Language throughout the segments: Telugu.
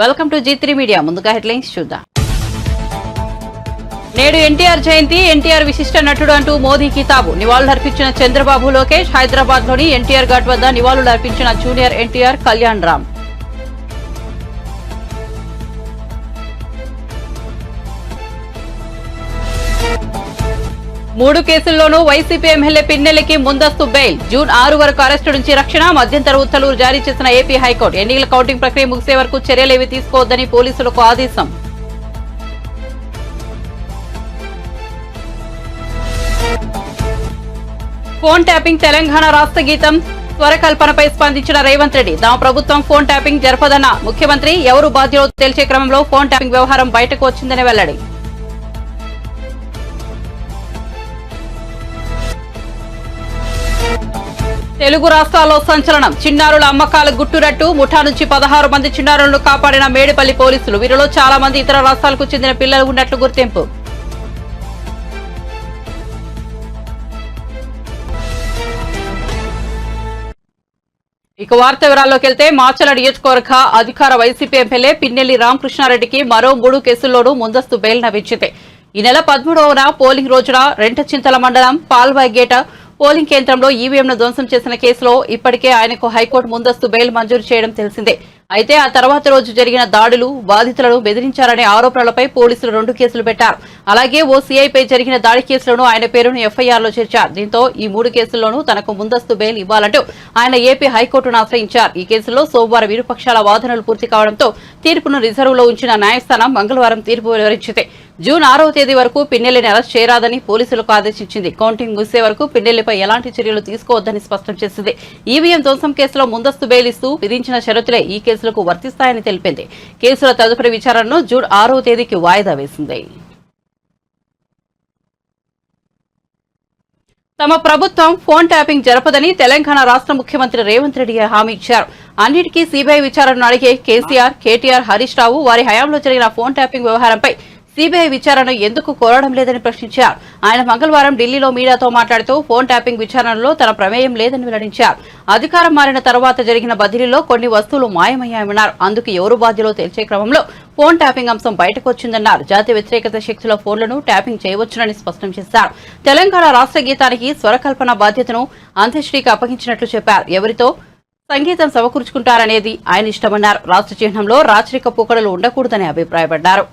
Welcome to G3 media. ముందుగా హెడ్లైన్స్ చూద్దాం. నేడు ఎన్టీఆర్ జయంతి, ఎన్టీఆర్ విశిష్ట నటుడు అంటూ మోదీ కితాబు. నివాళులర్పించిన చంద్రబాబు లోకేష్. హైదరాబాద్ లోని ఎన్టీఆర్ ఘాట్ వద్ద నివాళులర్పించిన జూనియర్ ఎన్టీఆర్ కళ్యాణ్ రామ్. మూడు కేసుల్లోనూ వైసీపీ ఎమ్మెల్యే పిన్నెల్లికి ముందస్తు బెయిల్. జూన్ 6 వరకు అరెస్టు నుంచి రక్షణ. మధ్యంతర ఉత్తర్వులు జారీ చేసిన ఏపీ హైకోర్టు. ఎన్నికల కౌంటింగ్ ప్రక్రియ ముగిసే వరకు చర్యలేవీ తీసుకోవద్దని పోలీసులకు ఆదేశం. ఫోన్ ట్యాపింగ్ తెలంగాణ రాష్ట్ర గీతం స్వరకల్పనపై స్పందించిన రేవంత్ రెడ్డి. తమ ప్రభుత్వం ఫోన్ ట్యాపింగ్ జరపదన్న ముఖ్యమంత్రి. ఎవరు బాధ్యులో తేల్చే క్రమంలో ఫోన్ ట్యాపింగ్ వ్యవహారం బయటకు వచ్చిందని వెల్లడి. తెలుగు రాష్ట్రాల్లో సంచలనం. చిన్నారుల అమ్మకాల గుట్టురట్టు. ముఠా నుంచి 16 మంది చిన్నారులను కాపాడిన మేడిపల్లి పోలీసులు. వీరిలో చాలా మంది ఇతర రాష్ట్రాలకు చెందిన పిల్లలు ఉన్నట్లు గుర్తింపు. ఇక వార్త వివరాల్లోకి వెళ్తే మాచల నియోజకవర్గ అధికార వైసీపీ ఎమ్మెల్యే పిన్నెల్లి రామకృష్ణారెడ్డికి మరో 3 కేసుల్లోనూ ముందస్తు బెయిల్ లభించింది. ఈ నెల 13వ పోలింగ్ రోజున రెంటచింతల మండలం పాల్వాగేట పోలింగ్ కేంద్రంలో ఈవీఎంను ధ్వంసం చేసిన కేసులో ఇప్పటికే ఆయనకు హైకోర్టు ముందస్తు బెయిల్ మంజూరు చేయడం తెలిసిందే. అయితే ఆ తర్వాత రోజు జరిగిన దాడులు, బాధితులను బెదిరించారనే ఆరోపణలపై పోలీసులు 2 కేసులు పెట్టారు. అలాగే ఓ సీఐపై జరిగిన దాడి కేసులోనూ ఆయన పేరును ఎఫ్ఐఆర్లో చేర్చారు. దీంతో ఈ 3 కేసుల్లోనూ తనకు ముందస్తు బెయిల్ ఇవ్వాలంటూ ఆయన ఏపీ హైకోర్టును ఆశ్రయించారు. ఈ కేసులో సోమవారం ఇరుపక్షాల వాదనలు పూర్తి కావడంతో తీర్పును రిజర్వులో ఉంచిన న్యాయస్థానం మంగళవారం తీర్పు వెలువరించింది. జూన్ 6వ తేదీ వరకు పిన్నెల్లిని అరెస్ట్ చేయరాదని పోలీసులకు ఆదేశించింది. కౌంటింగ్ ముగిసే వరకు పిన్నెల్లిపై ఎలాంటి చర్యలు తీసుకోవద్దని స్పష్టం చేసింది. ఈవీఎం ధ్వంసం కేసులో ముందస్తు బెయిల్ ఇస్తూ విధించిన షరతులే ఈ కేసులకు వర్తిస్తాయని తెలిపింది. కేసుల తదుపరి విచారణను జూన్ 6వ తేదీకి వాయిదా వేసింది. తమ ప్రభుత్వం ఫోన్ ట్యాపింగ్ జరపదని తెలంగాణ రాష్ట్ర ముఖ్యమంత్రి రేవంత్ రెడ్డి హామీ ఇచ్చారు. అన్నిటికీ సీబీఐ విచారణను అడిగే కేసీఆర్, కేటీఆర్, హరీష్ రావు వారి హయాంలో జరిగిన ఫోన్ ట్యాపింగ్ వ్యవహారంపై సీబీఐ విచారణను ఎందుకు కోరడం లేదని ప్రశ్నించారు. ఆయన మంగళవారం ఢిల్లీలో మీడియాతో మాట్లాడుతూ ఫోన్ ట్యాపింగ్ విచారణలో తన ప్రమేయం లేదని వెల్లడించారు. అధికారం మారిన తర్వాత జరిగిన బదిలీలో కొన్ని వస్తువులు మాయమయ్యాయన్నారు. అందుకు ఎవరు బాధ్యులో తేల్చే క్రమంలో ఫోన్ ట్యాపింగ్ అంశం బయటకు వచ్చిందన్నారు. జాతి వ్యతిరేకత శక్తుల ఫోన్లను ట్యాపింగ్ చేయవచ్చునని స్పష్టం చేశారు. తెలంగాణ రాష్ట్ర గీతానికి స్వరకల్పన బాధ్యతను అంత్యశ్రీకి అప్పగించినట్లు చెప్పారు. ఎవరితో సంగీతం సమకూర్చుకుంటారనేది ఆయన ఇష్టమన్నారు. రాష్ట్ర చిహ్నంలో రాచరిక పోకడలు ఉండకూడదని అభిప్రాయపడ్డారు.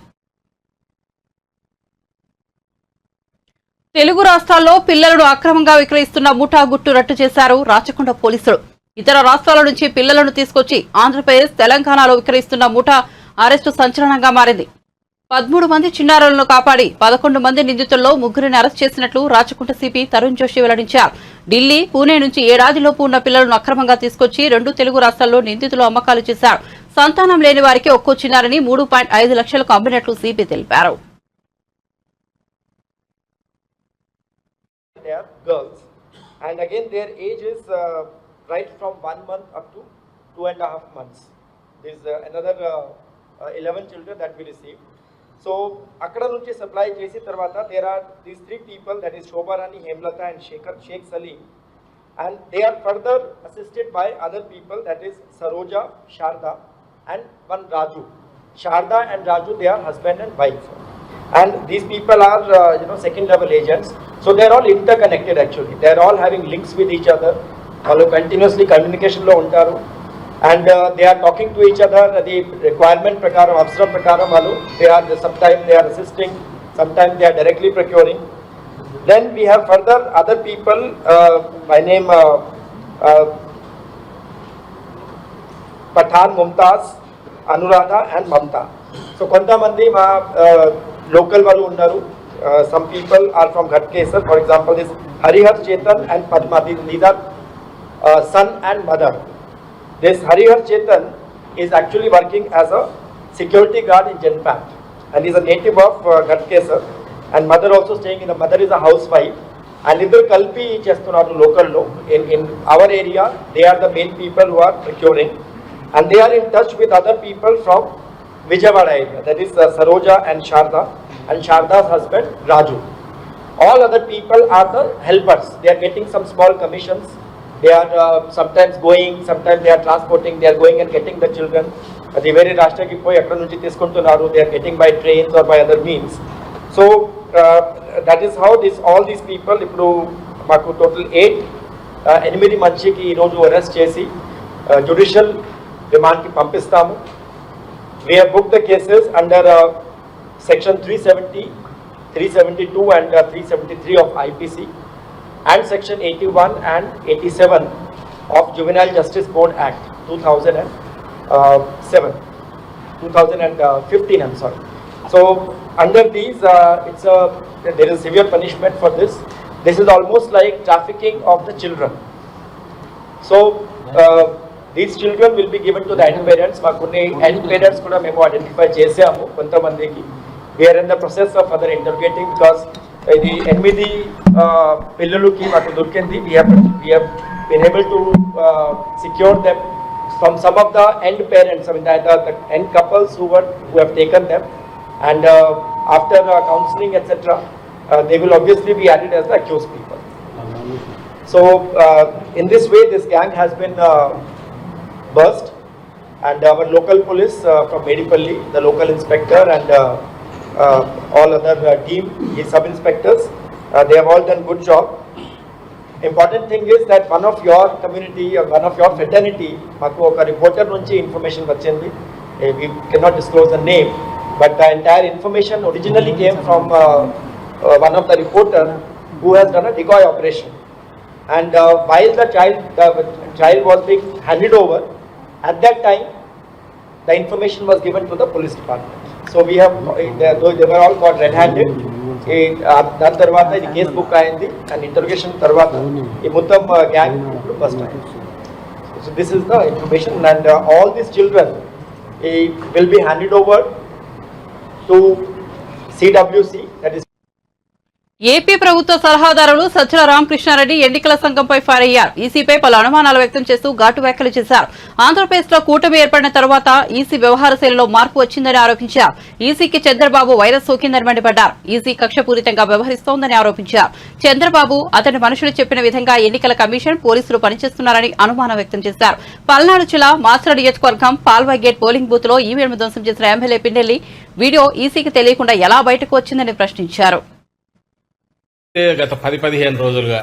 తెలుగు రాష్ట్రాల్లో పిల్లలను అక్రమంగా విక్రయిస్తున్న ముఠా గుట్టు రట్టు చేశారు రాచకొండ పోలీసులు. ఇతర రాష్ట్రాల నుంచి పిల్లలను తీసుకొచ్చి ఆంధ్రప్రదేశ్, తెలంగాణలో విక్రయిస్తున్న ముఠా అరెస్టు సంచలనంగా మారింది. 13 మంది చిన్నారులను కాపాడి 11 మంది నిందితుల్లో 3ని అరెస్ట్ చేసినట్లు రాచకొండ సిపి తరుణ్ జోషి వెల్లడించారు. ఢిల్లీ, పూణే నుంచి ఏడాదిలోపు ఉన్న పిల్లలను అక్రమంగా తీసుకొచ్చి 2 తెలుగు రాష్ట్రాల్లో నిందితులు అమ్మకాలు చేశారు. సంతానం లేని వారికి ఒక్కో చిన్నారిని 3.5 లక్షలకు అమ్మినట్లు సిపి తెలిపారు. They are girls, and again their age is right from 1 month up to 2.5 months. There is another 11 children that we received. So akkada nunchi supply chesi tarvata there are these 3 people, that is Shobha Rani, Hemlata and Sheikh Salim, and they are further assisted by other people, that is Saroja, Sharda and one Raju. Sharda and Raju, they are husband and wife, and these people are second level agents. So they are all interconnected actually. They are all having links with each other. All continuously communication lo untaru, and they are talking to each other. The requirement prakaram, avsaram prakaram valu, sometimes they are assisting, sometimes they are directly procuring. Then we have further other people by name Pathan, Mumtaz, Anuradha and Mamta. So kontamandi ma local valu unnaru. Some people are from Ghatkesar. For example, this Harihar Chetan and Padma, these are son and mother. This Harihar Chetan is actually working as a security guard in Genpact, and is a native of Ghatkesar, and mother also staying in the mother is a housewife, and idhar kalpi chestunaru local lo in our area. They are the main people who are procuring, and they are in touch with other people from Vijayawada area, that is Saroja and Sharda, and Sharda's husband Raju. All other people are the helpers. They are getting some small commissions. They are sometimes going, sometimes they are transporting, they are going and getting the children. అది వేరే రాష్ట్రానికి పోయి ఎక్కడ నుంచి తీసుకుంటున్నారు, they are getting by trains or by other means. So that is how all these people ఇప్పుడు మాకు టోటల్ 8 మందికి ఈరోజు అరెస్ట్ చేసి జ్యుడిషియల్ రిమాండ్కి పంపిస్తాము. We have booked the cases under section 370, 372 and 373 of IPC and section 81 and 87 of Juvenile Justice Code Act 2015, I'm sorry. So under these, there is severe punishment for this. This is almost like trafficking of the children. So these children will be given to the end parents. Makunni end parents kuda memo identify chesamu kontamandiki. We are in the process of further interrogating because the 8 pillaluki maku dorkindi. We have been able to secure them from some of the end parents, I mean the end couples who have taken them, and after counseling etc, they will obviously be added as the accused people. So in this way this gang has been burst, and our local police from Medipalli, the local inspector and all other team, the sub inspectors, they have all done good job. Important thing is that one of your community or one of your fraternity, maku oka reporter nunchi information vachindi. We cannot disclose the name, but the entire information originally came from one of the reporter who has done a decoy operation, and while the child was being handed over, at that time the information was given to the police department. So we have they were all caught red-handed. దాని తర్వాత ఇది కేసు బుక్ అయింది అండ్ ఇంటర్రోగేషన్ తర్వాత ఈ మొత్తం గ్యాంగ్ బస్ట్ అయింది. So this is the information and all these children will be handed over to CWC, that is AP ప్రభుత్వ సలహాదారులు సజ్జల రామకృష్ణారెడ్డి ఎన్నికల సంఘంపై ఫైర్ అయ్యారు. ఈసీపై పలు అనుమానాలు వ్యక్తం చేస్తూ ఘాటు వ్యాఖ్యలు చేశారు. ఆంధ్రప్రదేశ్ లో కూటమి ఏర్పడిన తర్వాత ఈసీ వ్యవహార శైలిలో మార్పు వచ్చిందని ఆరోపించారు. ఈసీకి చంద్రబాబు వైరస్ సోకిందని మండిపడ్డారు. ఈసీ కక్షపూరితంగా వ్యవహరిస్తోందని ఆరోపించారు. చంద్రబాబు అతని మనుషులు చెప్పిన విధంగా ఎన్నికల కమిషన్ పోలీసులు పనిచేస్తున్నారని అనుమానం వ్యక్తం చేశారు. పల్నాడు జిల్లా మాచర్ల నియోజకవర్గం పాల్వాయి గేట్ పోలింగ్ బూత్ లో ఈవీఎం ధ్వంసం చేసిన ఎమ్మెల్యే పిన్నెల్లి వీడియో ఈసీకి తెలియకుండా ఎలా బయటకు వచ్చిందని ప్రశ్నించారు. గత 10-15 రోజులుగా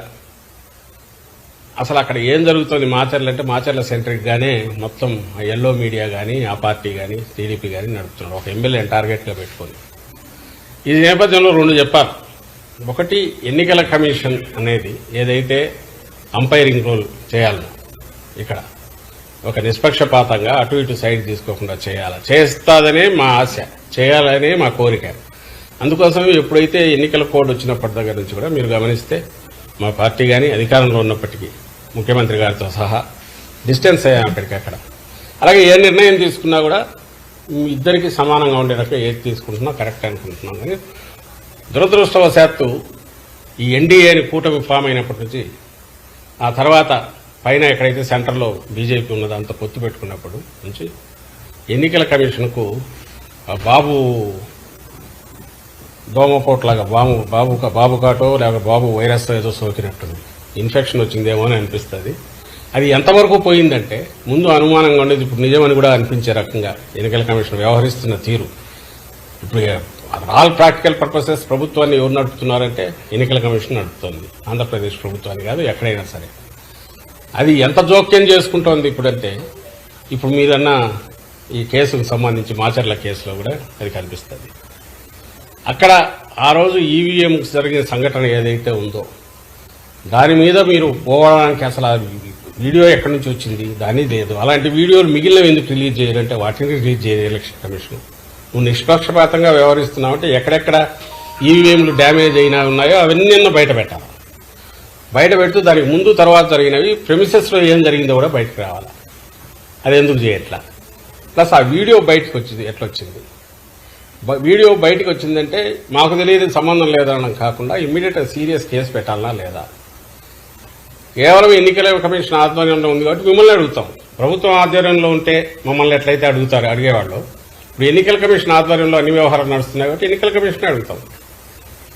అసలు అక్కడ ఏం జరుగుతుంది మాచర్ల అంటే మాచర్ల సెంట్రిక్ గానే మొత్తం ఎల్లో మీడియా కానీ ఆ పార్టీ కానీ టీడీపీ కానీ నడుపుతున్నారు, ఒక ఎమ్మెల్యేని టార్గెట్గా పెట్టుకొని. ఈ నేపథ్యంలో 2 చెప్పారు. ఒకటి, ఎన్నికల కమిషన్ అనేది ఏదైతే అంపైరింగ్ రోల్ చేయాలనో ఇక్కడ ఒక నిష్పక్షపాతంగా అటు ఇటు సైడ్ తీసుకోకుండా చేస్తాదనే మా ఆశ, చేయాలనే మా కోరిక. అందుకోసం ఎప్పుడైతే ఎన్నికల కోడ్ వచ్చినప్పటి దగ్గర నుంచి కూడా మీరు గమనిస్తే మా పార్టీ కానీ అధికారంలో ఉన్నప్పటికీ ముఖ్యమంత్రి గారితో సహా డిస్టెన్స్ అయ్యాం అక్కడికక్కడ. అలాగే ఏ నిర్ణయం తీసుకున్నా కూడా ఇద్దరికి సమానంగా ఉండే రకంగా ఏది తీసుకుంటున్నా కరెక్ట్ అనుకుంటున్నాం. కానీ దురదృష్టవశాత్తు ఈ ఎన్డీఏ అని కూటమి ఫామ్ అయినప్పటి నుంచి ఆ తర్వాత పైన ఎక్కడైతే సెంటర్లో బీజేపీ ఉన్నదో అంత పొత్తు పెట్టుకున్నప్పుడు నుంచి ఎన్నికల కమిషన్కు బాబు దోమపోట్లాగా బాబు కాటో లేక బాబు వైరస్ ఏదో సోకినట్టుంది, ఇన్ఫెక్షన్ వచ్చిందేమో అని అనిపిస్తుంది. అది ఎంతవరకు పోయిందంటే ముందు అనుమానంగా ఉండేది ఇప్పుడు నిజమని కూడా అనిపించే రకంగా ఎన్నికల కమిషన్ వ్యవహరిస్తున్న తీరు. ఇప్పుడు ఆల్ ప్రాక్టికల్ పర్పసెస్ ప్రభుత్వాన్ని ఎవరు నడుపుతున్నారంటే ఎన్నికల కమిషన్ నడుపుతోంది, ఆంధ్రప్రదేశ్ ప్రభుత్వాన్ని కాదు ఎక్కడైనా సరే. అది ఎంత జోక్యం చేసుకుంటోంది ఇప్పుడంటే ఇప్పుడు మీదన్నా ఈ కేసుకు సంబంధించి మాచర్ల కేసులో కూడా అది కనిపిస్తుంది. అక్కడ ఆ రోజు ఈవీఎం జరిగిన సంఘటన ఏదైతే ఉందో దాని మీద మీరు పోవడానికి అసలు వీడియో ఎక్కడి నుంచి వచ్చింది దాని లేదు. అలాంటి వీడియోలు మిగిలినవి ఎందుకు రిలీజ్ చేయాలంటే వాటిని రిలీజ్ చేయదు ఎలక్షన్ కమిషన్. నువ్వు నిష్పక్షపాతంగా వ్యవహరిస్తున్నావంటే ఎక్కడెక్కడ ఈవీఎంలు డ్యామేజ్ అయినా ఉన్నాయో అవన్నీ బయట పెట్టాలి. బయట పెడుతూ దానికి ముందు తర్వాత జరిగినవి ప్రెమిసెస్లో ఏం జరిగిందో కూడా బయటకు రావాలి. అది ఎందుకు చేయట్లా? ప్లస్ ఆ వీడియో బయటకు వచ్చింది ఎట్లొచ్చింది? వీడియో బయటకు వచ్చిందంటే మాకు తెలియదు సంబంధం లేదనడం కాకుండా ఇమ్మీడియట్ సీరియస్ కేసు పెట్టాలనా లేదా? కేవలం ఎన్నికల కమిషన్ ఆధ్వర్యంలో ఉంది కాబట్టి మిమ్మల్ని అడుగుతాం. ప్రభుత్వం ఆధ్వర్యంలో ఉంటే మమ్మల్ని ఎట్లయితే అడిగేవాళ్ళు, ఇప్పుడు ఎన్నికల కమిషన్ ఆధ్వర్యంలో అన్ని వ్యవహారాలు నడుస్తున్నాయి కాబట్టి ఎన్నికల కమిషన్ అడుగుతాం.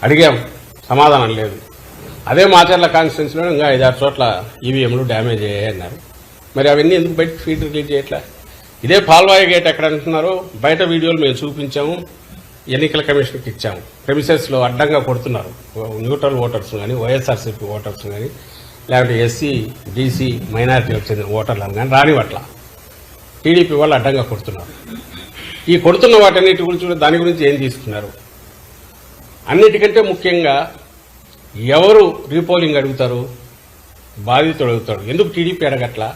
అడిగాం, సమాధానం లేదు. అదే మాచర్ల కాన్స్టిట్యున్సీలో ఇంకా 5-6 చోట్ల ఈవీఎంలు డ్యామేజ్ అయ్యాయి అన్నారు. మరి అవన్నీ ఎందుకు బయటకు ఫీడ్ రిలీజ్ చేయట్లా? ఇదే పాల్వాయి గేట్ ఎక్కడ అంటున్నారో బయట వీడియోలు మేము చూపించాము, ఎన్నికల కమిషన్కి ఇచ్చాము. ప్రెమిసెస్లో అడ్డంగా కొడుతున్నారు న్యూట్రల్ ఓటర్స్ కానీ, వైఎస్ఆర్సీపీ ఓటర్స్ కానీ, లేకపోతే ఎస్సీ బీసీ మైనారిటీలకు చెందిన ఓటర్లను కానీ రానివట్ల టీడీపీ వాళ్ళు అడ్డంగా కొడుతున్నారు. ఈ కొడుతున్న వాటన్నిటి గురించి దాని గురించి ఏం తీసుకున్నారు? అన్నిటికంటే ముఖ్యంగా ఎవరు రీపోలింగ్ అడుగుతారు? బాధితుడు అడుగుతాడు. ఎందుకు టీడీపీ అడగట్లా?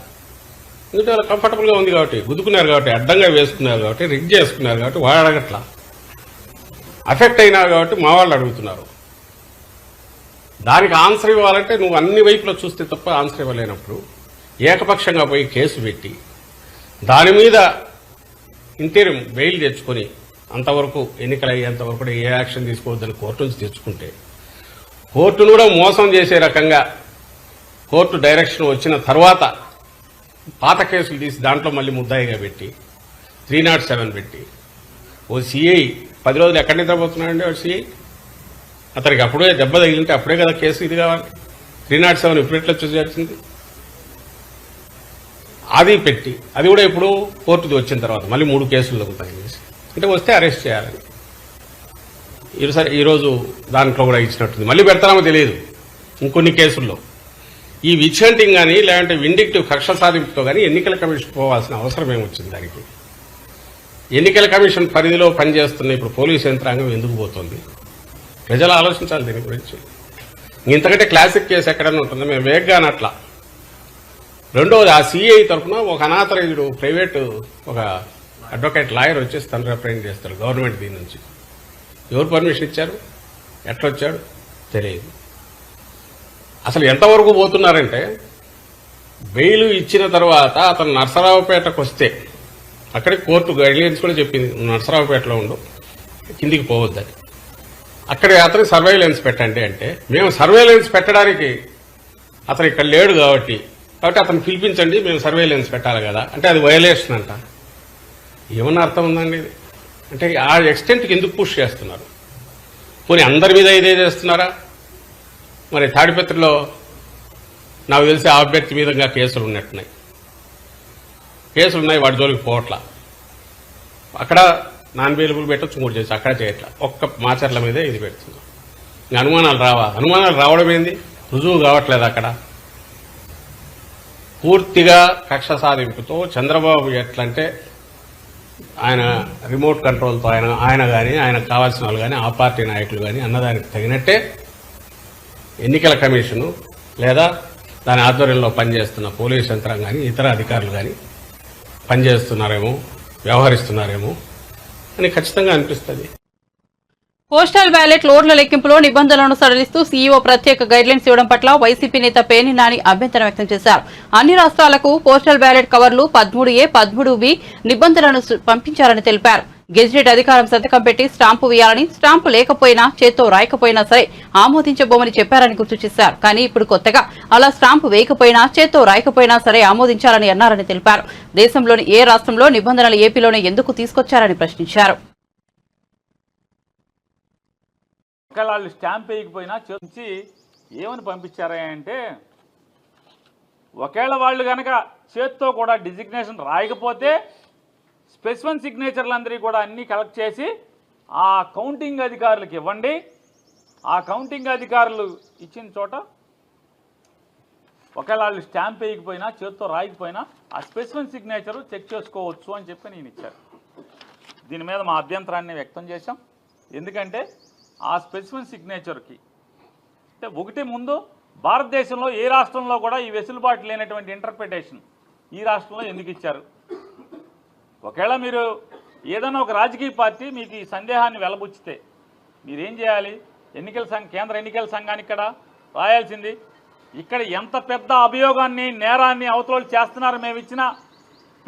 ఎందుకంటే వాళ్ళు కంఫర్టబుల్గా ఉంది కాబట్టి, గుద్దుకున్నారు కాబట్టి, అడ్డంగా వేసుకున్నారు కాబట్టి, రిగ్ చేసుకున్నారు కాబట్టి వాడు అడగట్లా. అఫెక్ట్ అయినారు కాబట్టి మా వాళ్ళు అడుగుతున్నారు. దానికి ఆన్సర్ ఇవ్వాలంటే నువ్వు అన్ని వైపులో చూస్తే తప్ప ఆన్సర్ ఇవ్వలేనప్పుడు ఏకపక్షంగా పోయి కేసు పెట్టి దాని మీద ఇంటీరియం బెయిల్ తెచ్చుకొని అంతవరకు ఎన్నికలు అయ్యేంతవరకు కూడా ఏ యాక్షన్ తీసుకోవద్దని కోర్టు నుంచి తెచ్చుకుంటే, కోర్టును కూడా మోసం చేసే రకంగా కోర్టు డైరెక్షన్ వచ్చిన తర్వాత పాత కేసులు తీసి దాంట్లో మళ్ళీ ముద్దాయిగా పెట్టి 307 పెట్టి ఓ సిఐ 10 రోజులు ఎక్కడ నిద్రపోతున్నాడండి వాడు సిఐ? అతనికి అప్పుడే దెబ్బ తగిలింటే అప్పుడే కదా కేసు ఇది కావాలి. 307 ఇప్పుడెట్లా చూసేసింది? అది పెట్టి అది కూడా ఇప్పుడు కోర్టుది వచ్చిన తర్వాత మళ్ళీ 3 కేసుల్లో తగిలేసి అంటే వస్తే అరెస్ట్ చేయాలని ఈరోజు దాంట్లో కూడా ఇచ్చినట్టుంది. మళ్ళీ పెడతామో తెలియదు ఇంకొన్ని కేసుల్లో. ఈ విచ్హంటింగ్ కానీ లేదంటే విండిక్టివ్ కక్ష సాధింపుతో కానీ ఎన్నికల కమిషన్ పోవాల్సిన అవసరం ఏమొచ్చింది? దానికి ఎన్నికల కమిషన్ పరిధిలో పనిచేస్తున్న ఇప్పుడు పోలీసు యంత్రాంగం ఎందుకు పోతుంది? ప్రజలు ఆలోచించాలి దీని గురించి. ఇంతకంటే క్లాసిక్ కేసు ఎక్కడన్నా ఉంటుంది? మేము వేగ్గానే అట్లా. రెండవది, ఆ సిఐ తరఫున ఒక అనాథరైజ్డ్ ప్రైవేటు ఒక అడ్వకేట్ లాయర్ వచ్చేసి తను రిప్రజెంట్ చేస్తాడు గవర్నమెంట్ దీని నుంచి. ఎవరు పర్మిషన్ ఇచ్చారు? ఎట్లా వచ్చాడు తెలియదు. అసలు ఎంతవరకు పోతున్నారంటే బెయిల్ ఇచ్చిన తర్వాత అతను నర్సరావుపేటకు వస్తే అక్కడికి కోర్టు గైడ్లైన్స్ కూడా చెప్పింది, నర్సరావుపేటలో ఉండు, కిందికి పోవద్దని. అక్కడ అతనికి సర్వేలెన్స్ పెట్టండి అంటే మేము సర్వేలెన్స్ పెట్టడానికి అతను ఇక్కడ లేడు కాబట్టి అతను పిలిపించండి, మేము సర్వేలెన్స్ పెట్టాలి కదా అంటే అది వయలేషన్ అంట. ఏమన్నా అర్థం ఉందండి ఇది? అంటే ఆ ఎక్స్టెంట్కి ఎందుకు పుష్ చేస్తున్నారు? పోనీ అందరి మీద ఇదే చేస్తున్నారా? మరి తాడిపత్రిలో నాకు తెలిసి ఆ అభ్యర్థి మీద కేసులు ఉన్నట్టున్నాయి. వాడి జోలికి పోవట్లా. అక్కడ నాన్ అవైలబుల్ పెట్టచ్చు, 3 చేసి అక్కడ చేయట్లా. ఒక్క మాచర్ల మీదే ఇది పెడుతుంది. ఇంకా అనుమానాలు రావా? అనుమానాలు రావడం ఏంది? రుజువు కావట్లేదు. అక్కడ పూర్తిగా కక్ష సాధింపుతో చంద్రబాబు ఎట్లంటే ఆయన రిమోట్ కంట్రోల్తో ఆయన కానీ ఆయనకు కావాల్సిన వాళ్ళు కానీ ఆ పార్టీ నాయకులు కానీ అన్నదానికి తగినట్టే ఎన్నికల కమిషను లేదా దాని ఆధ్వర్యంలో పనిచేస్తున్న పోలీసు యంత్రాంగం కానీ ఇతర అధికారులు కానీ పనిచేస్తున్నారేమో, వ్యవహరిస్తున్నారేమో అని ఖచ్చితంగా అనిపిస్తుంది. పోస్టల్ బ్యాలెట్ లోడ్ల లెక్కింపులో నిబంధనలను సడలిస్తూ సీఈఓ ప్రత్యేక గైడ్లైన్స్ ఇవ్వడం పట్ల వైసీపీ నేత పేర్ని నాని అభ్యంతరం వ్యక్తం చేశారు. అన్ని రాష్ట్రాలకు పోస్టల్ బ్యాలెట్ కవర్లు 13A, 13B నిబంధనలను పంపించారని తెలిపారు. గెజిటెడ్ అధికారం సంతకం పెట్టి స్టాంపు వేయాలని, స్టాంపు లేకపోయినా చేత్తో రాయకపోయినా సరే ఆమోదించబోమని చెప్పారని గుర్తు చేశారు. కానీ ఇప్పుడు కొత్తగా అలా స్టాంపు వేయకపోయినా చేత్తో రాయకపోయినా సరే ఆమోదించాలని అన్నారని తెలిపారు. దేశంలోని ఏ రాష్ట్రంలో నిబంధనలు ఏపీలోనే ఎందుకు తీసుకొచ్చారని ప్రశ్నించారు. వాళ్ళు స్టాంప్ వేయకపోయినా చూసి ఏమని పంపించారా అంటే, ఒకవేళ వాళ్ళు కనుక చేత్తో కూడా డిజిగ్నేషన్ రాయకపోతే స్పెసిఫిక్ సిగ్నేచర్లందరికీ కూడా అన్నీ కలెక్ట్ చేసి ఆ కౌంటింగ్ అధికారులకు ఇవ్వండి. ఆ కౌంటింగ్ అధికారులు ఇచ్చిన చోట ఒకవేళ వాళ్ళు స్టాంప్ వేయకపోయినా చేత్తో రాయకపోయినా ఆ స్పెసిఫిక్ సిగ్నేచర్ చెక్ చేసుకోవచ్చు అని చెప్పి నేను ఇచ్చాను. దీని మీద మా అభ్యంతరాన్ని వ్యక్తం చేశాం. ఎందుకంటే ఆ స్పెసిఫిక్ సిగ్నేచర్కి అంటే ఒకటి ముందు భారతదేశంలో ఏ రాష్ట్రంలో కూడా ఈ వెసులుబాటు లేనటువంటి ఇంటర్ప్రిటేషన్ ఈ రాష్ట్రంలో ఎందుకు ఇచ్చారు? ఒకవేళ మీరు ఏదైనా ఒక రాజకీయ పార్టీ మీకు ఈ సందేహాన్ని వెలబుచ్చితే మీరేం చేయాలి? కేంద్ర ఎన్నికల సంఘానికి ఇక్కడ రాయాల్సింది. ఇక్కడ ఎంత పెద్ద అభియోగాన్ని, నేరాన్ని అవతల చేస్తున్నారు మేము ఇచ్చిన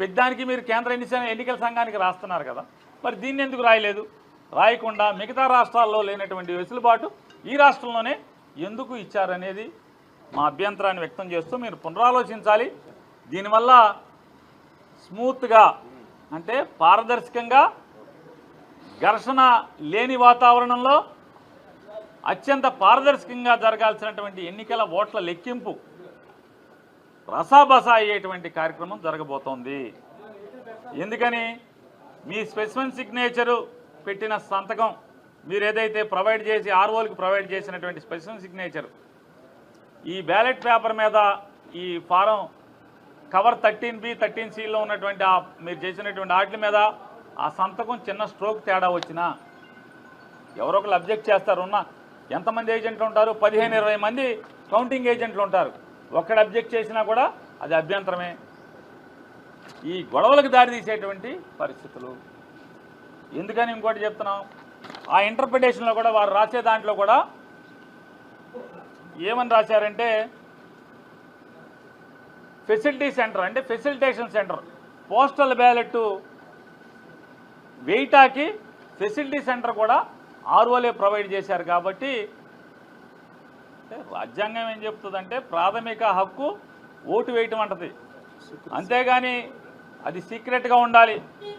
పెద్దానికి మీరు కేంద్ర ఎన్నికల సంఘానికి రాస్తున్నారు కదా, మరి దీన్ని ఎందుకు రాయలేదు? రాయకుండా మిగతా రాష్ట్రాల్లో లేనటువంటి వెసులుబాటు ఈ రాష్ట్రంలోనే ఎందుకు ఇచ్చారనేది మా అభ్యంతరాన్ని వ్యక్తం చేస్తూ మీరు పునరాలోచించాలి. దీనివల్ల స్మూత్గా అంటే పారదర్శకంగా ఘర్షణ లేని వాతావరణంలో అత్యంత పారదర్శకంగా జరగాల్సినటువంటి ఎన్నికల ఓట్ల లెక్కింపు రసాబసా అయ్యేటువంటి కార్యక్రమం జరగబోతోంది. ఎందుకని మీ స్పెసిఫిక్ సిగ్నేచరు పెట్టిన సంతకం మీరు ఏదైతే ప్రొవైడ్ చేసి ఆర్ఓలకు ప్రొవైడ్ చేసినటువంటి స్పెసిఫిక్ సిగ్నేచర్ ఈ బ్యాలెట్ పేపర్ మీద ఈ ఫారం కవర్ 13B 13Cలో ఉన్నటువంటి మీరు చేసినటువంటి వాటి మీద ఆ సంతకం చిన్న స్ట్రోక్ తేడా వచ్చినా ఎవరో ఒకరు అబ్జెక్ట్ చేస్తారు. ఎంతమంది ఏజెంట్లు ఉంటారు? 15-20 మంది కౌంటింగ్ ఏజెంట్లు ఉంటారు. ఒక్కడు అబ్జెక్ట్ చేసినా కూడా అది అభ్యంతరమే. ఈ గొడవలకు దారితీసేటువంటి పరిస్థితులు. ఎందుకని ఇంకోటి చెప్తున్నాం, ఆ ఇంటర్ప్రిటేషన్లో కూడా వారు రాసే దాంట్లో కూడా ఏమని రాశారంటే ఫెసిలిటీ సెంటర్ అంటే ఫెసిలిటేషన్ సెంటర్. పోస్టల్ బ్యాలెట్ వెయిటాకి ఫెసిలిటీ సెంటర్ కూడా ఆర్ఓలే ప్రొవైడ్ చేశారు. కాబట్టి రాజ్యాంగం ఏం చెప్తుందంటే ప్రాథమిక హక్కు ఓటు వేయటం అంటది, అంతేగాని అది సీక్రెట్గా ఉండాలి.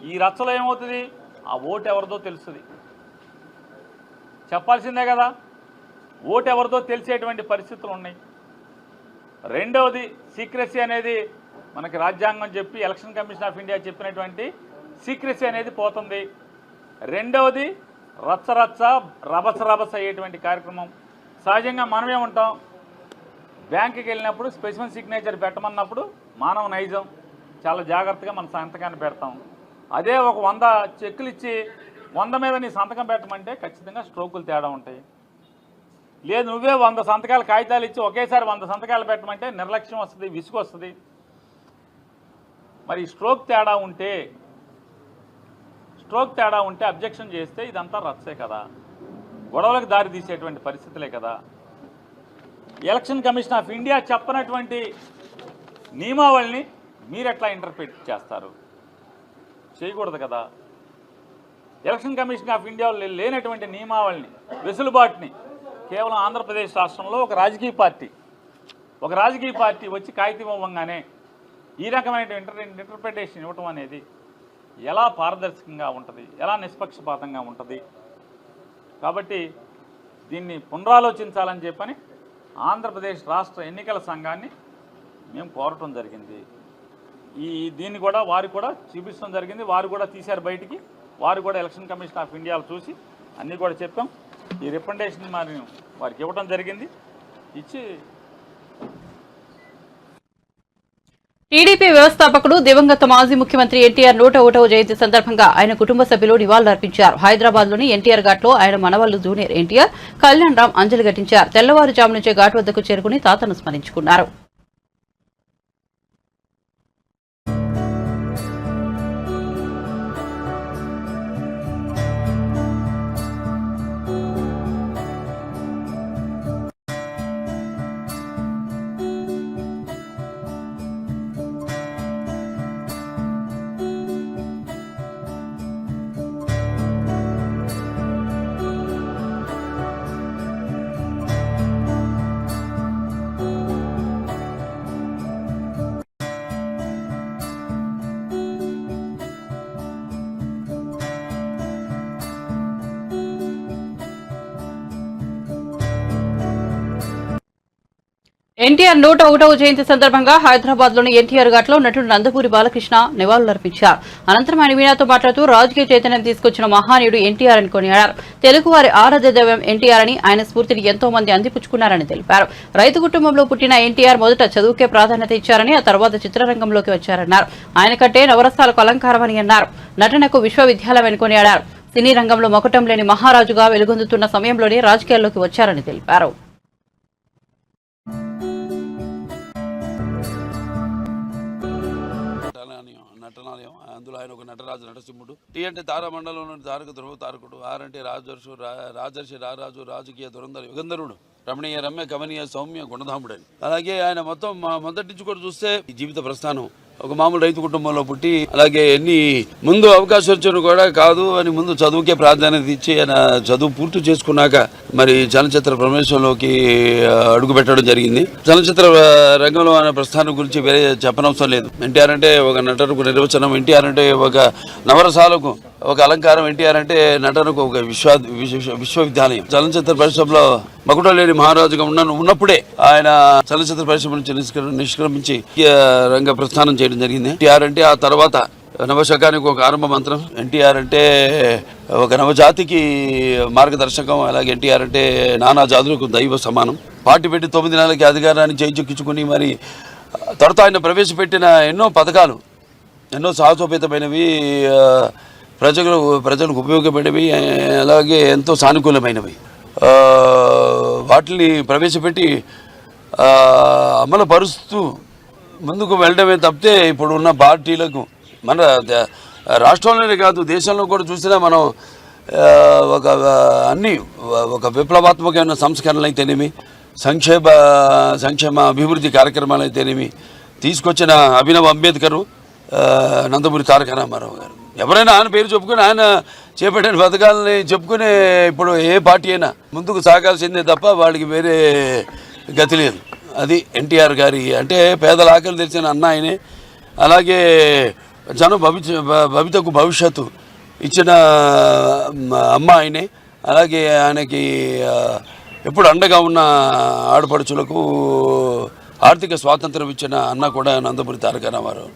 ఈ రచ్చలో ఏమవుతుంది, ఆ ఓటు ఎవరిదో తెలుస్తుంది, చెప్పాల్సిందే కదా. ఓటు ఎవరిదో తెలిసేటువంటి పరిస్థితులు ఉన్నాయి. రెండవది సీక్రెసీ అనేది మనకి రాజ్యాంగం చెప్పి ఎలక్షన్ కమిషన్ ఆఫ్ ఇండియా చెప్పినటువంటి సీక్రెసీ అనేది పోతుంది. రెండవది రచ్చరచ్చ రభస అయ్యేటువంటి కార్యక్రమం. సహజంగా మనమే ఉంటాం, బ్యాంకుకి వెళ్ళినప్పుడు స్పెసిఫిక్ సిగ్నేచర్ పెట్టమన్నప్పుడు మానవ నైజం చాలా జాగ్రత్తగా మన సంతకాన్ని పెడతాం. అదే ఒక 100 చెక్కులు ఇచ్చి 100 మీద నీ సంతకం పెట్టమంటే ఖచ్చితంగా స్ట్రోకులు తేడా ఉంటాయి. లేదు నువ్వే 100 సంతకాలు కాగితాలు ఇచ్చి ఒకేసారి 100 సంతకాలు పెట్టమంటే నిర్లక్ష్యం వస్తుంది, విసుగు వస్తుంది. మరి స్ట్రోక్ తేడా ఉంటే అబ్జెక్షన్ చేస్తే ఇదంతా రచ్చే కదా, గొడవలకు దారి తీసేటువంటి పరిస్థితులే కదా. ఎలక్షన్ కమిషన్ ఆఫ్ ఇండియా చెప్పనటువంటి నియమావళిని మీరు ఎట్లా ఇంటర్ప్రిట్ చేస్తారు? చేయకూడదు కదా. ఎలక్షన్ కమిషన్ ఆఫ్ ఇండియా లేనటువంటి నియమావళిని, వెసులుబాటుని కేవలం ఆంధ్రప్రదేశ్ రాష్ట్రంలో ఒక రాజకీయ పార్టీ వచ్చి కాగితం ఇవ్వగానే ఈ రకమైన ఇంటర్ప్రిటేషన్ ఇవ్వటం అనేది ఎలా పారదర్శకంగా ఉంటుంది, ఎలా నిష్పక్షపాతంగా ఉంటుంది? కాబట్టి దీన్ని పునరాలోచించాలని చెప్పని ఆంధ్రప్రదేశ్ రాష్ట్ర ఎన్నికల సంఘాన్ని మేము కోరటం జరిగింది. దీన్ని కూడా వారు కూడా చూపించడం జరిగింది. వారు కూడా తీశారు బయటికి. వారు కూడా ఎలక్షన్ కమిషన్ ఆఫ్ ఇండియాలో చూసి అన్నీ కూడా చెప్పాం. ఈ రిప్రజెంటేషన్ మరి వారికి ఇవ్వడం జరిగింది. ఇచ్చి టీడీపీ వ్యవస్థాపకుడు దివంగత మాజీ ముఖ్యమంత్రి ఎన్టీఆర్ 101వ జయంతి సందర్భంగా ఆయన కుటుంబ సభ్యులు నివాళులర్పించారు. హైదరాబాద్లోని ఎన్టీఆర్ ఘాట్లో ఆయన మనవళ్లు జూనియర్ ఎన్టీఆర్, కళ్యాణ్ రామ్ అంజలి ఘటించారు. తెల్లవారుజాము నుంచే ఘాట్ వద్దకు చేరుకుని తాతను స్మరించుకున్నారు. ఎన్టీఆర్ 101వ జయంతి సందర్భంగా హైదరాబాద్ లోని ఎన్టీఆర్ ఘాట్లో నటుడు నందమూరి బాలకృష్ణ నివాళులర్పించారు. అనంతరం ఆయన మీడియాతో మాట్లాడుతూ రాజకీయ చైతన్యం తీసుకొచ్చిన మహానీయుడు ఎన్టీఆర్ అని కొనియాడారు. తెలుగువారి ఆరాధ్య దైవం ఎన్టీఆర్ అని, ఆయన స్ఫూర్తిని ఎంతో మంది అందిపుచ్చుకున్నారని తెలిపారు. రైతు కుటుంబంలో పుట్టిన ఎన్టీఆర్ మొదట చదువుకే ప్రాధాన్యత ఇచ్చారని, ఆ తర్వాత చిత్రరంగంలోకి వచ్చారన్నారు. ఆయన కంటే నవరసాలకు అలంకారమని అన్నారు. నటనకు విశ్వవిద్యాలయం కొనియాడారు. సినీ రంగంలో మొకటం లేని మహారాజుగా వెలుగొందుతున్న సమయంలోనే రాజకీయాల్లోకి వచ్చారని తెలిపారు. నటనాలయం, అందులో ఆయన ఒక నటరాజు నటసింహుడు. టీ అంటే తారామండలంలో తారక ధ్రువ తారకుడు. ఆర్ అంటే రాజర్షి రారాజు రాజకీయ దురంధర యుగంధరుడు, రమణీయ రమ్య కమనీయ సౌమ్య గుణధాముడని. అలాగే ఆయన మొత్తం మొదటి నుంచి కూడా చూస్తే జీవిత ప్రస్థానం ఒక మామూలు రైతు కుటుంబంలో పుట్టి, అలాగే ముందు అవకాశం వచ్చాను కూడా కాదు అని ముందు చదువుకే ప్రాధాన్యత ఇచ్చి ఆయన చదువు పూర్తి చేసుకున్నాక మరి చలనచిత్ర ప్రవేశంలోకి అడుగు పెట్టడం జరిగింది. చలనచిత్ర రంగంలో ఆయన ప్రస్థానం గురించి వేరే చెప్పనవసరం లేదు. ఎన్టీఆర్ అంటే ఒక నటనకు నిర్వచనం, ఎన్టీఆర్ అంటే ఒక నవరసాలకు ఒక అలంకారం, ఎన్టీఆర్ అంటే నటనకు ఒక విశ్వవిద్యాలయం. చలనచిత్ర పరిశ్రమలో మకుటం లేని మహారాజుగా ఉన్నప్పుడే ఆయన చలనచిత్ర పరిశ్రమ నుంచి నిష్క్రమించి రంగ ప్రస్థానం చేయడం జరిగింది. ఎన్టీఆర్ అంటే ఆ తర్వాత నవశకానికి ఒక ఆరంభ మంత్రం. ఎన్టీఆర్ అంటే ఒక నవజాతికి మార్గదర్శకం. అలాగే ఎన్టీఆర్ అంటే నానా జాతులకు దైవ సమానం. పార్టీ పెట్టి 9 నెలలకి అధికారాన్ని చేయించుకుని మరి తర్వాత ఆయన ప్రవేశపెట్టిన ఎన్నో పథకాలు ఎన్నో సాహసోపేతమైనవి, ప్రజలకు ఉపయోగపడేవి, అలాగే ఎంతో సానుకూలమైనవి. వాటిని ప్రవేశపెట్టి అమలుపరుస్తూ ముందుకు వెళ్ళడమే తప్పితే ఇప్పుడు ఉన్న పార్టీలకు మన రాష్ట్రంలోనే కాదు దేశంలో కూడా చూసినా మనం ఒక విప్లవాత్మకమైన సంస్కరణలు అయితేనేమి, సంక్షేమ అభివృద్ధి కార్యక్రమాలు అయితేనేమి తీసుకొచ్చిన అభినవ్ అంబేద్కరు, నందమూరి తారక రామారావు గారు, ఎవరైనా ఆయన పేరు చెప్పుకుని ఆయన చేపట్టిన పథకాలని చెప్పుకునే ఇప్పుడు ఏ పార్టీ అయినా ముందుకు సాగాల్సిందే తప్ప వాళ్ళకి వేరే గతి లేదు. అది ఎన్టీఆర్ గారి అంటే పేదల ఆకలి తెరిచిన అన్న ఆయనే. అలాగే భవితకు భవిష్యత్తు ఇచ్చిన అమ్మ ఆయనే. అలాగే ఆయనకి ఎప్పుడు అండగా ఉన్న ఆడపడుచులకు ఆర్థిక స్వాతంత్రం ఇచ్చిన అన్న కూడా నందమూరి తారక రామారావు.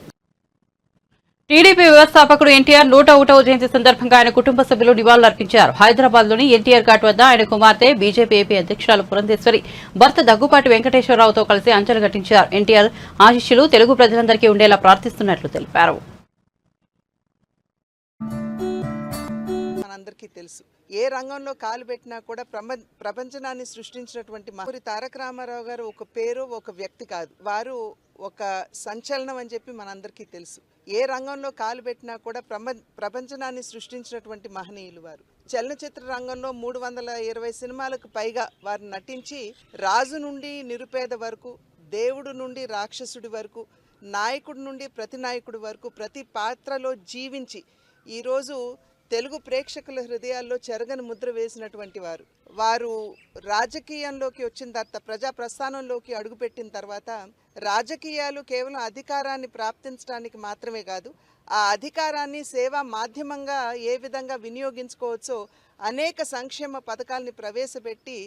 టీడీపీ వ్యవస్థాపకుడు ఎన్టీఆర్ 101వ జయంతి సందర్భంగా ఆయన కుటుంబ సభ్యులు నివాళులర్పించారు. హైదరాబాద్ లోని ఎన్టీఆర్ ఘాట్ వద్ద ఆయన కుమార్తె బీజేపీ ఏపీ అధ్యక్షురాలు పురంధేశ్వరి భర్త దగ్గుపాటి వెంకటేశ్వరరావుతో కలిసి అంచెలు ఘటించారు. ఎన్టీఆర్ ఆశీస్సులు తెలుగు ప్రజలందరికీ ఉండేలా ప్రార్థిస్తున్నట్లు తెలిపారు. మనందరికీ తెలుసు, ఏ రంగంలో కాలు పెట్టినా కూడా ప్రపంచనాన్ని సృష్టించినటువంటి నందమూరి తారక రామారావు గారు ఒక పేరు, ఒక వ్యక్తి కాదు. వారు ఒక సంచలనం అని చెప్పి మనందరికీ తెలుసు. ఏ రంగంలో కాలు పెట్టినా కూడా ప్రపంచనాన్ని సృష్టించినటువంటి మహనీయులు వారు. చలనచిత్ర రంగంలో 320 సినిమాలకు పైగా వారు నటించి రాజు నుండి నిరుపేద వరకు, దేవుడు నుండి రాక్షసుడి వరకు, నాయకుడి నుండి ప్రతి నాయకుడి వరకు ప్రతి పాత్రలో జీవించి ఈరోజు తెలుగు ప్రేక్షకుల హృదయాల్లో చెరగని ముద్ర వేసినటువంటి వారు రాజకీయంలోకి వచ్చిన తర్వాత, ప్రజా ప్రస్థానంలోకి అడుగుపెట్టిన తర్వాత రాజకీయాలు కేవలం అధికారాన్ని ప్రాప్తించడానికి మాత్రమే కాదు, ఆ అధికారాన్ని సేవా మాధ్యమంగా ఏ విధంగా వినియోగించుకోవచ్చో అనేక సంక్షేమ పథకాలని ప్రవేశపెట్టి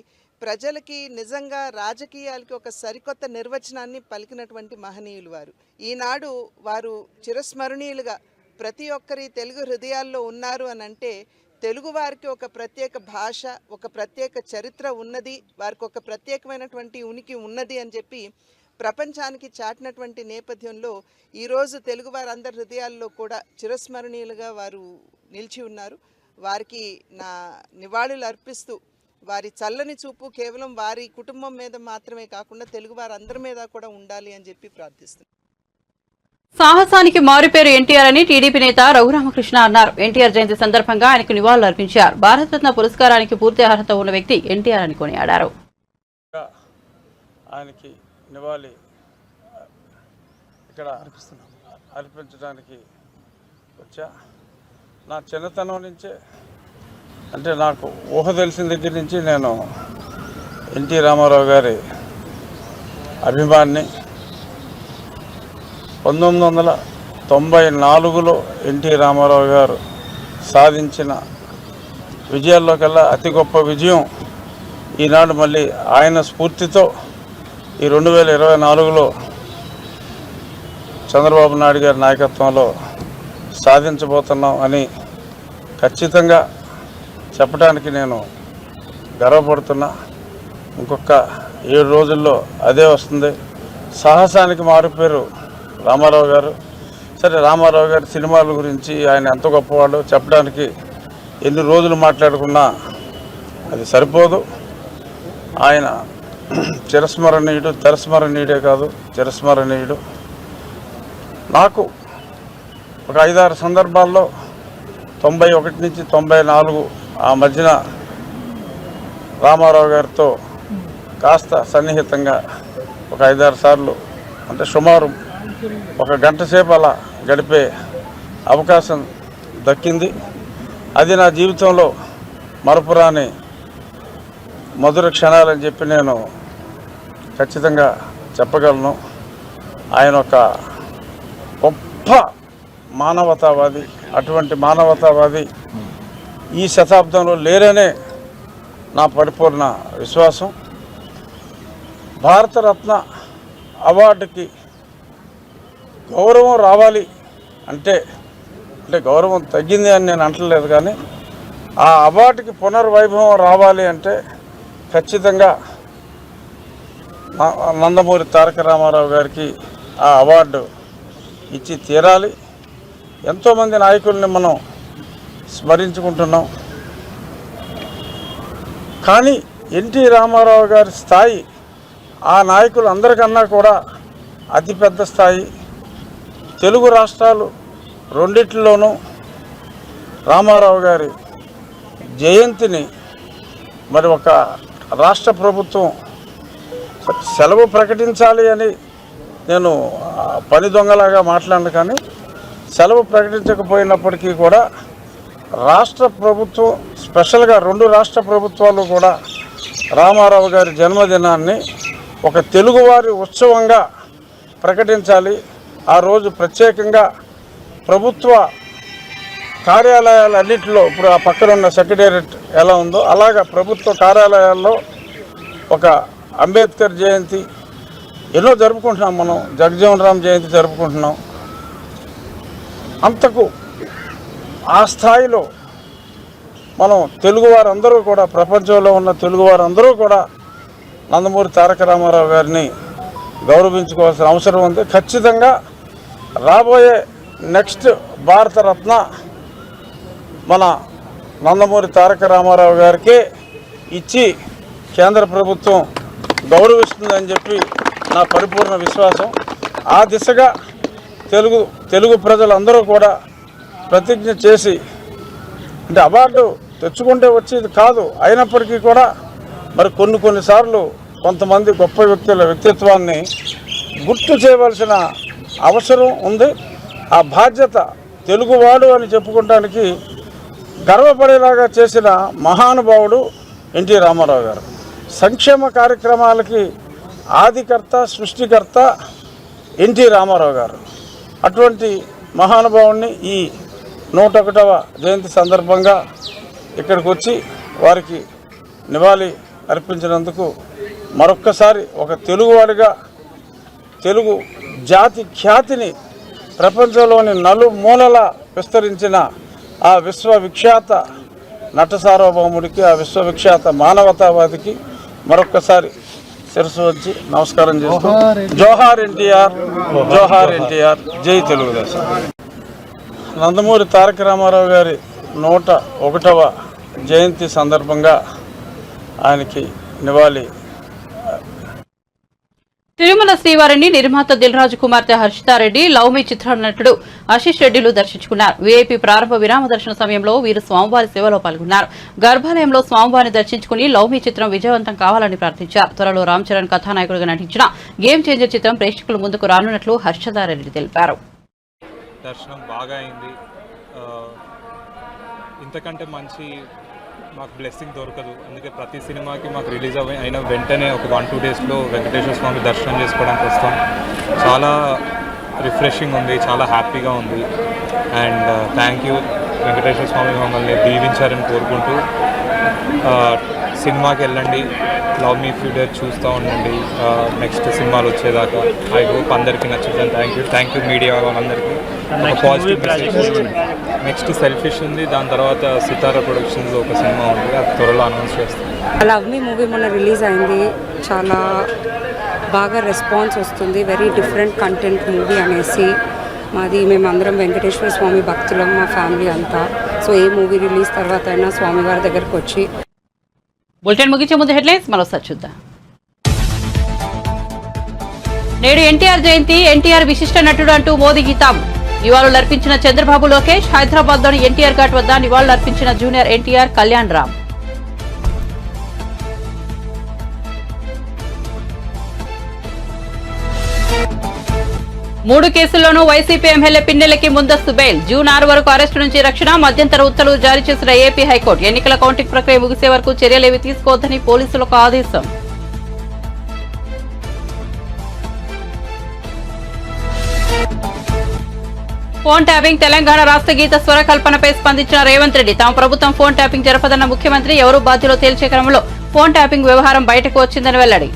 ప్రజలకి నిజంగా రాజకీయాలకి ఒక సరికొత్త నిర్వచనాన్ని పలికినటువంటి మహనీయులు వారు. ఈనాడు వారు చిరస్మరణీయులుగా ప్రతి ఒక్కరి తెలుగు హృదయాల్లో ఉన్నారు అని అంటే తెలుగు వారికి ఒక ప్రత్యేక భాష, ఒక ప్రత్యేక చరిత్ర ఉన్నది, వారికి ఒక ప్రత్యేకమైనటువంటి ఉనికి ఉన్నది అని చెప్పి ప్రపంచానికి చాటినటువంటి నేపథ్యంలో ఈరోజు తెలుగు వారందరి హృదయాల్లో కూడా చిరస్మరణీయులుగా వారు నిలిచి ఉన్నారు. వారికి నా నివాళులు అర్పిస్తూ వారి చల్లని చూపు కేవలం వారి కుటుంబం మీద మాత్రమే కాకుండా తెలుగు వారందరి మీద కూడా ఉండాలి అని చెప్పి ప్రార్థిస్తున్నాను. సాహసానికి మారుపేరు ఎన్టీఆర్ అని టీడీపీ నేత రఘురామకృష్ణ అన్నారు. ఎన్టీఆర్ జయంతి సందర్భంగా ఆయనకు నివాళులు అర్పించారు. భారతరత్న పురస్కారానికి పూర్తి అర్హత ఉన్న వ్యక్తి ఎన్టీఆర్ అని కొనియాడారు. ఆయనకి నివాళి ఇక్కడ అర్పించడానికి వచ్చా. నా చిన్నతనం నుంచే, అంటే నాకు ఊహ తెలిసిన దగ్గర నుంచి నేను ఎన్టీ రామారావు గారి అభిమాని. 1994లో ఎన్టీ రామారావు గారు సాధించిన విజయాల్లో కల్లా అతి గొప్ప విజయం ఈనాడు మళ్ళీ ఆయన స్ఫూర్తితో ఈ 2024లో చంద్రబాబు నాయుడు గారి నాయకత్వంలో సాధించబోతున్నాం అని ఖచ్చితంగా చెప్పడానికి నేను గర్వపడుతున్నా. ఇంకొక 7 రోజుల్లో అదే వస్తుంది. సాహసానికి మారుపేరు రామారావు గారు. సరే, రామారావు గారి సినిమాల గురించి ఆయన ఎంత గొప్పవాడో చెప్పడానికి ఎన్ని రోజులు మాట్లాడుకున్నా అది సరిపోదు. ఆయన చిరస్మరణీయుడు, తిరస్మరణీయుడే కాదు చిరస్మరణీయుడు. నాకు ఒక 5-6 సందర్భాల్లో 91 నుంచి 94 ఆ మధ్యన రామారావు గారితో కాస్త సన్నిహితంగా ఒక 5-6 సార్లు, అంటే సుమారు 1 గంట సేపు అలా గడిపే అవకాశం దక్కింది. అది నా జీవితంలో మరపురాని మధుర క్షణాలని చెప్పి నేను ఖచ్చితంగా చెప్పగలను. ఆయన ఒక గొప్ప మానవతావాది. అటువంటి మానవతావాది ఈ శతాబ్దంలో లేరనే నా పరిపూర్ణ విశ్వాసం. భారతరత్న అవార్డుకి గౌరవం రావాలి అంటే అంటే గౌరవం తగ్గింది అని నేను అంటలేదు, కానీ ఆ అవార్డుకి పునర్వైభవం రావాలి అంటే ఖచ్చితంగా నందమూరి తారక రామారావు గారికి ఆ అవార్డు ఇచ్చి తీరాలి. ఎంతోమంది నాయకుల్ని మనం స్మరించుకుంటున్నాం, కానీ ఎన్టీ రామారావు గారి స్థాయి ఆ నాయకులు అందరికన్నా కూడా అతిపెద్ద స్థాయి. తెలుగు రాష్ట్రాలు రెండిట్లోనూ రామారావు గారి జయంతిని మరి ఒక రాష్ట్ర ప్రభుత్వం సెలవు ప్రకటించాలి అని నేను పని దొంగలాగా మాట్లాడను, కానీ సెలవు ప్రకటించకపోయినప్పటికీ కూడా రాష్ట్ర ప్రభుత్వం స్పెషల్గా 2 రాష్ట్ర ప్రభుత్వాలు కూడా రామారావు గారి జన్మదినాన్ని ఒక తెలుగువారి ఉత్సవంగా ప్రకటించాలి. ఆ రోజు ప్రత్యేకంగా ప్రభుత్వ కార్యాలయాలన్నింటిలో, ఇప్పుడు ఆ పక్కన ఉన్న సెక్రటేరియట్ ఎలా ఉందో అలాగా ప్రభుత్వ కార్యాలయాల్లో ఒక అంబేద్కర్ జయంతి ఎన్నో జరుపుకుంటున్నాం, మనం జగజీవన్ రామ్ జయంతి జరుపుకుంటున్నాం. అంతకు ఆ స్థాయిలో మనం తెలుగువారందరూ కూడా, ప్రపంచంలో ఉన్న తెలుగువారందరూ కూడా నందమూరి తారక రామారావు గారిని గౌరవించుకోవాల్సిన అవసరం ఉంది. ఖచ్చితంగా రాబోయే నెక్స్ట్ భారతరత్న మన నందమూరి తారక రామారావు గారికే ఇచ్చి కేంద్ర ప్రభుత్వం గౌరవిస్తుందని చెప్పి నా పరిపూర్ణ విశ్వాసం. ఆ దిశగా తెలుగు ప్రజలందరూ కూడా ప్రతిజ్ఞ చేసి, అంటే అవార్డు తెచ్చుకుంటే వచ్చేది కాదు, అయినప్పటికీ కూడా మరి కొన్నిసార్లు కొంతమంది గొప్ప వ్యక్తుల వ్యక్తిత్వాన్ని గుర్తు చేయవలసిన అవసరం ఉంది. ఆ బాధ్యత తెలుగువాడు అని చెప్పుకోవడానికి గర్వపడేలాగా చేసిన మహానుభావుడు ఎన్టీ రామారావు గారు. సంక్షేమ కార్యక్రమాలకి ఆదికర్త, సృష్టికర్త ఎన్టీ రామారావు గారు. అటువంటి మహానుభావుడిని ఈ 101వ జయంతి సందర్భంగా ఇక్కడికి వచ్చి వారికి నివాళి అర్పించినందుకు మరొక్కసారి ఒక తెలుగువాడిగా తెలుగు జాతి ఖ్యాతిని ప్రపంచంలోని నలుమూలలా విస్తరించిన ఆ విశ్వవిఖ్యాత నట సార్వభౌముడికి, ఆ విశ్వవిఖ్యాత మానవతావాదికి మరొక్కసారి శిరస్సు వచ్చి నమస్కారం చేస్తూ జోహార్ ఎన్టీఆర్, జోహార్ ఎన్టీఆర్, జై తెలుగుదేశం. నందమూరి తారక రామారావు గారి 101వ జయంతి సందర్భంగా ఆయనకి నివాళి. తిరుమల శ్రీవారిని నిర్మాత దిల్రాజు కుమార్తె హర్షితారెడ్డి, లవ్ మీ చిత్ర నటుడు ఆశీష్ రెడ్డిలు దర్శించుకున్నారు. వీఐపీ ప్రారంభ విరామ దర్శన సమయంలో వీరు స్వామివారి సేవలో పాల్గొన్నారు. గర్భాలయంలో స్వామివారిని దర్శించుకుని లవ్ మీ చిత్రం విజయవంతం కావాలని ప్రార్థించారు. త్వరలో రామ్ చరణ్ కథానాయకుడిగా నటించిన గేమ్ చేంజర్ చిత్రం ప్రేక్షకుల ముందుకు రానున్నట్లు హర్షితారెడ్డి తెలిపారు. దర్శనం బాగా అయింది. ఇంతకంటే మంచి మాకు బ్లెస్సింగ్ దొరకదు. అందుకే ప్రతి సినిమాకి మాకు రిలీజ్ అయిన వెంటనే ఒక 1-2 డేస్లో వెంకటేశ్వర స్వామి దర్శనం చేసుకోవడానికి వస్తాం. చాలా రిఫ్రెషింగ్ ఉంది, చాలా హ్యాపీగా ఉంది. అండ్ థ్యాంక్ యూ వెంకటేశ్వర స్వామి మమ్మల్ని దీవించారని కోరుకుంటూ సినిమాకి వెళ్ళండి, లవ్ మీ ఫ్యూచర్ చూస్తూ ఉండండి నెక్స్ట్ సినిమాలు వచ్చేదాకా. ఐ హోప్ అందరికీ నచ్చుతుంది. థ్యాంక్ యూ మీడియా వాళ్ళందరికీ. ఒక పాజిటివ్ మెసేజ్. నెక్స్ట్ సెల్ఫిష్ ఉంది, దాని తర్వాత సితారా ప్రొడక్షన్స్లో ఒక సినిమా ఉంది, అది త్వరలో అనౌన్స్ చేస్తాం. లవ్ మీ మూవీ మొన్న రిలీజ్ అయింది, చాలా బాగా రెస్పాన్స్ వస్తుంది. వెరీ డిఫరెంట్ కంటెంట్ మూవీ అనేసి. మేమందరం వెంకటేశ్వర స్వామి భక్తులం, మా ఫ్యామిలీ అంతా. సో ఏ మూవీ రిలీజ్ తర్వాత అయినా స్వామివారి దగ్గరకు వచ్చి. బులెటిన్ ముగించే ముందు హెడ్లైన్స్ మరోసారి చూద్దాం. నేడు ఎన్టీఆర్ జయంతి, ఎన్టీఆర్ విశిష్ట నటుడు అంటూ మోదీ గీతాం. నివాళులర్పించిన చంద్రబాబు లోకేష్, హైదరాబాద్లోని ఎన్టీఆర్ ఘాట్ వద్ద నివాళులర్పించిన జూనియర్ ఎన్టీఆర్ కళ్యాణ్ రామ్. మూడు కేసుల్లోనూ వైసీపీ ఎమ్మెల్యే పిన్నెలకి ముందస్తు బెయిల్. జూన్ 6 వరకు అరెస్టు నుంచి రక్షణ. మధ్యంతర ఉత్తర్వులు జారీ చేసిన ఏపీ హైకోర్టు. ఎన్నికల కౌంటింగ్ ప్రక్రియ ముగిసే వరకు చర్యలేవి తీసుకోవద్దని పోలీసులకు ఆదేశం. Phone tapping. తెలంగాణ రాష్ట్ర గీత స్వరకల్పనపై స్పందించిన రేవంత్ రెడ్డి. తమ ప్రభుత్వం ఫోన్ ట్యాపింగ్ జరపదన్న ముఖ్యమంత్రి. ఎవరు బాధ్యులో తేల్చే క్రమంలో ఫోన్ ట్యాపింగ్ వ్యవహారం బయటకు వచ్చిందని వెల్లడి.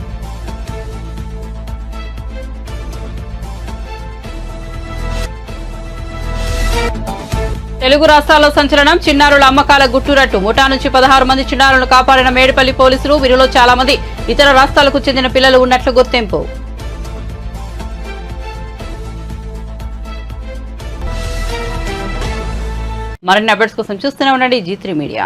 తెలుగు రాష్ట్రాల్లో సంచలనం చిన్నారుల అమ్మకాల గుట్టురట్టు ముఠా నుంచి 16 మంది చిన్నారులను కాపాడిన మేడిపల్లి పోలీసులు వీరిలో చాలా మంది ఇతర రాష్ట్రాలకు చెందిన పిల్లలు ఉన్నట్లు గుర్తింపు మరిన్ని అప్డేట్స్ కోసం చూస్తూనే ఉండండి G3 మీడియా.